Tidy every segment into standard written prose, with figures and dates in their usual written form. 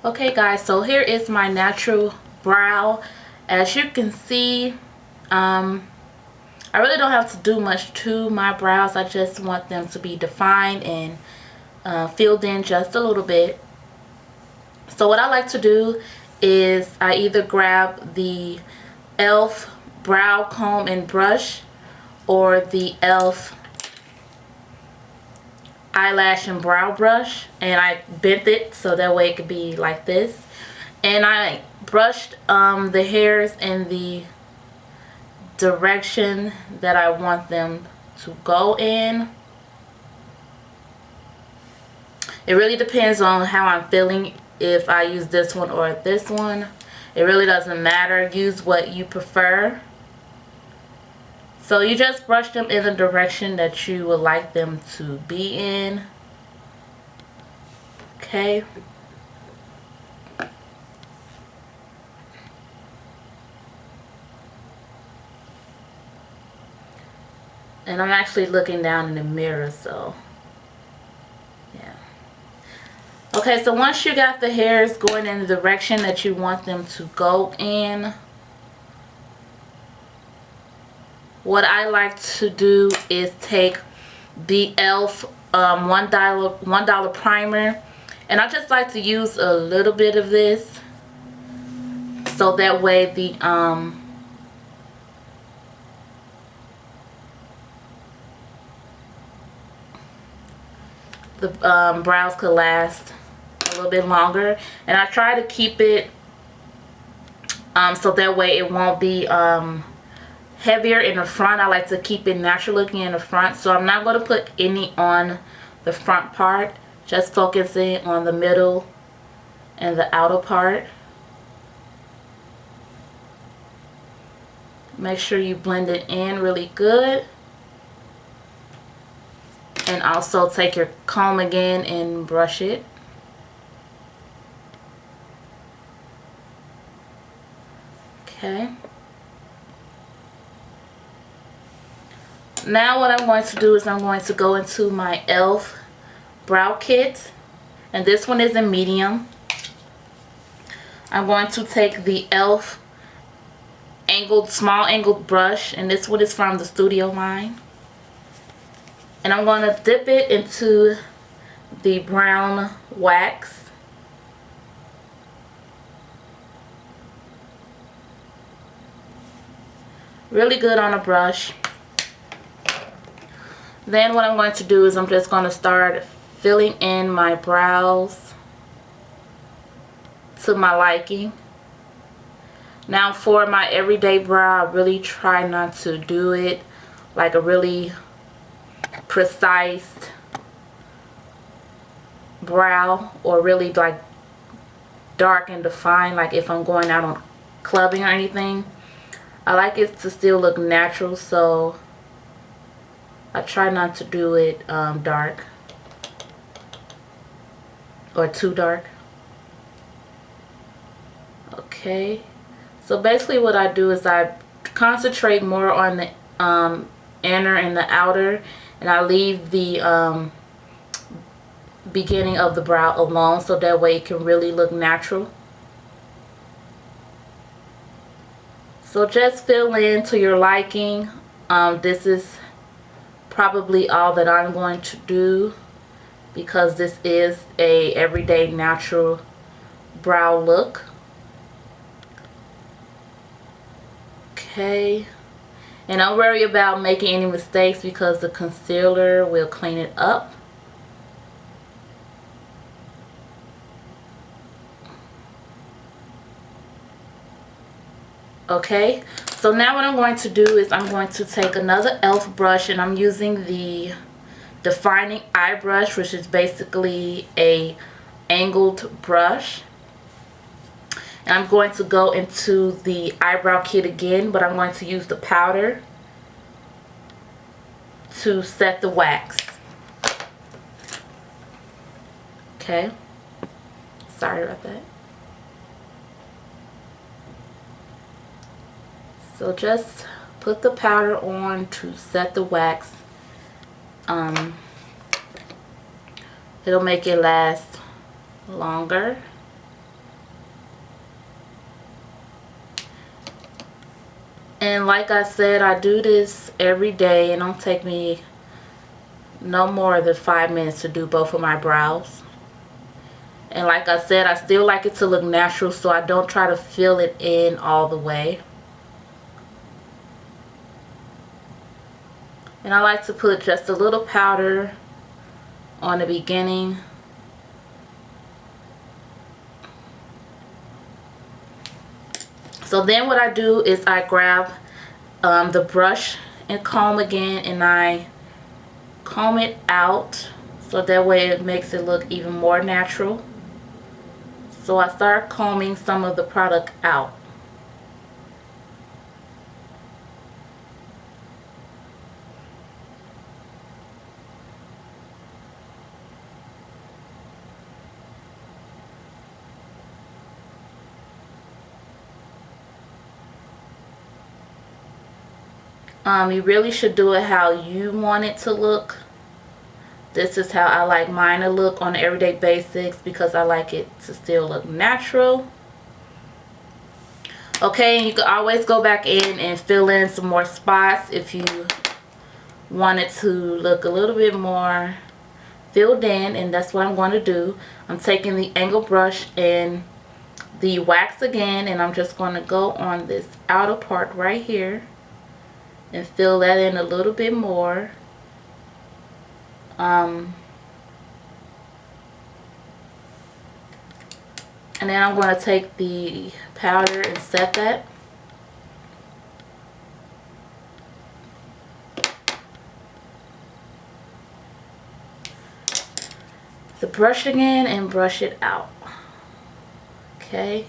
Okay guys, so here is my natural brow. As you can see, I really don't have to do much to my brows. I just want them to be defined and filled in just a little bit. So what I like to do is I either grab the e.l.f. brow comb and brush or the e.l.f. eyelash and brow brush, and I bent it so that way it could be like this, and I brushed the hairs in the direction that I want them to go in. It really depends on how I'm feeling, if I use this one or this one. It really doesn't matter. Use what you prefer. So you just brush them in the direction that you would like them to be in. Okay. And I'm actually looking down in the mirror, so yeah. Okay, so once you got the hairs going in the direction that you want them to go in, what I like to do is take the e.l.f. $1 primer, and I just like to use a little bit of this so that way the brows could last a little bit longer. And I try to keep it so that way it won't be heavier in the front. I like to keep it natural looking in the front, so I'm not going to put any on the front part, just focusing on the middle and the outer part. Make sure you blend it in really good, and also take your comb again and brush it. Okay. Now what I'm going to do is I'm going to go into my e.l.f. brow kit, and this one is in medium. I'm going to take the e.l.f. small angled brush, and this one is from the Studio line, and I'm going to dip it into the brown wax. Really good on a brush. Then what I'm going to do is I'm just going to start filling in my brows to my liking. Now for my everyday brow, I really try not to do it like a really precise brow, or really like dark and defined, like if I'm going out on clubbing or anything. I like it to still look natural, so I try not to do it dark or too dark. Okay, so basically what I do is I concentrate more on the inner and the outer, and I leave the beginning of the brow alone, so that way it can really look natural. So just fill in to your liking. This is probably all that I'm going to do, because this is a everyday natural brow look. Okay, and don't worry about making any mistakes, because the concealer will clean it up. Okay, so now what I'm going to do is I'm going to take another e.l.f. brush, and I'm using the defining eye brush, which is basically a angled brush. And I'm going to go into the eyebrow kit again, but I'm going to use the powder to set the wax. Okay, sorry about that. So just put the powder on to set the wax. It'll make it last longer. And like I said, I do this every day. It don't take me no more than 5 minutes to do both of my brows. And like I said, I still like it to look natural, so I don't try to fill it in all the way. And I like to put just a little powder on the beginning. So then what I do is I grab the brush and comb again, and I comb it out so that way it makes it look even more natural. So I start combing some of the product out. You really should do it how you want it to look. This is how I like mine to look on an everyday basis because I like it to still look natural. Okay, and you can always go back in and fill in some more spots if you want it to look a little bit more filled in, and that's what I'm going to do. I'm taking the angle brush and the wax again, and I'm just going to go on this outer part right here and fill that in a little bit more. And then I'm going to take the powder and set that. The brush again and brush it out. Okay.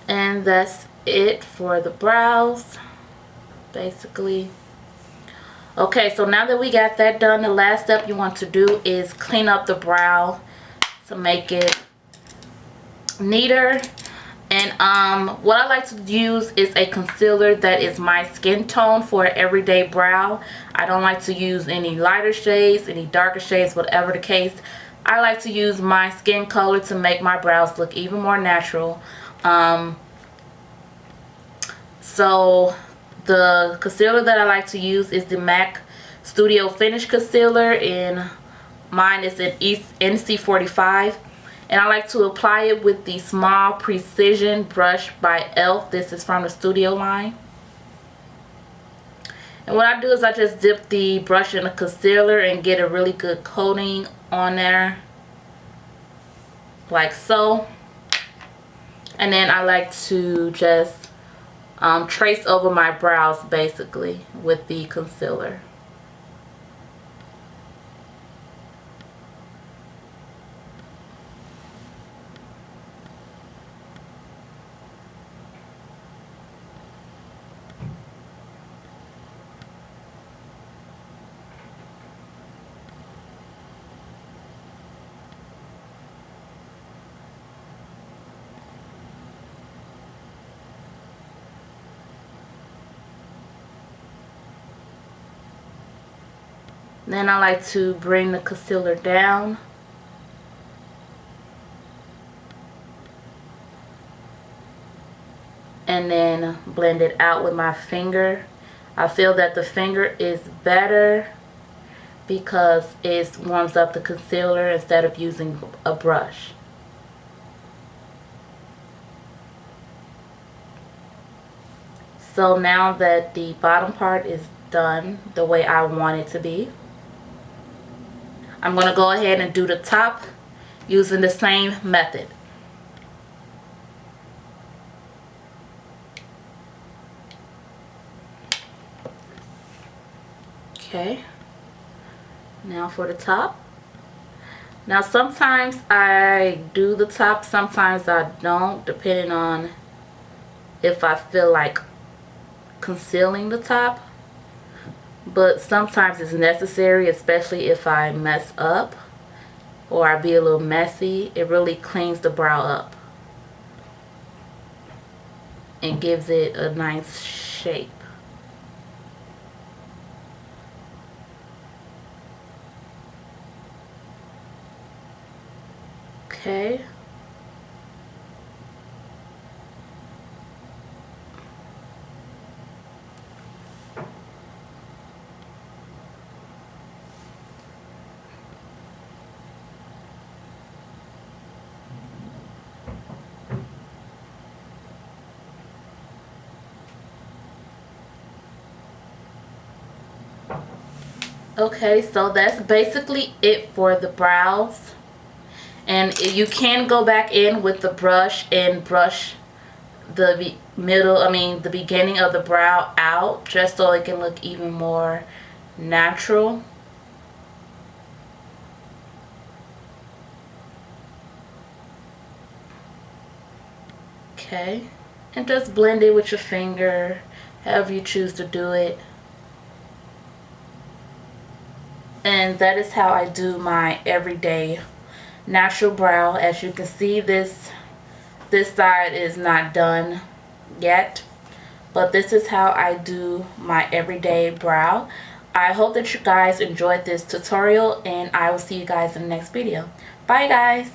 And that's it for the brows, basically. Okay, so now that we got that done, the last step you want to do is clean up the brow to make it neater. And what I like to use is a concealer that is my skin tone for an everyday brow. I don't like to use any lighter shades, any darker shades, whatever the case. I like to use my skin color to make my brows look even more natural. So the concealer that I like to use is the MAC Studio Finish Concealer, and mine is an NC45. And I like to apply it with the Small Precision brush by e.l.f. This is from the Studio line. And what I do is I just dip the brush in the concealer and get a really good coating on there, like so. And then I like to just trace over my brows basically with the concealer. Then I like to bring the concealer down. And then blend it out with my finger. I feel that the finger is better because it warms up the concealer instead of using a brush. So now that the bottom part is done the way I want it to be, I'm going to go ahead and do the top using the same method. Okay, now for the top. Now sometimes I do the top, sometimes I don't, depending on if I feel like concealing the top. But sometimes it's necessary, especially if I mess up or I be a little messy. It really cleans the brow up and gives it a nice shape. Okay. Okay, so that's basically it for the brows. And you can go back in with the brush and brush the the beginning of the brow out, just so it can look even more natural. Okay, and just blend it with your finger, however you choose to do it. And that is how I do my everyday natural brow. As you can see, this side is not done yet, but this is how I do my everyday brow. I hope that you guys enjoyed this tutorial, and I will see you guys in the next video. Bye guys.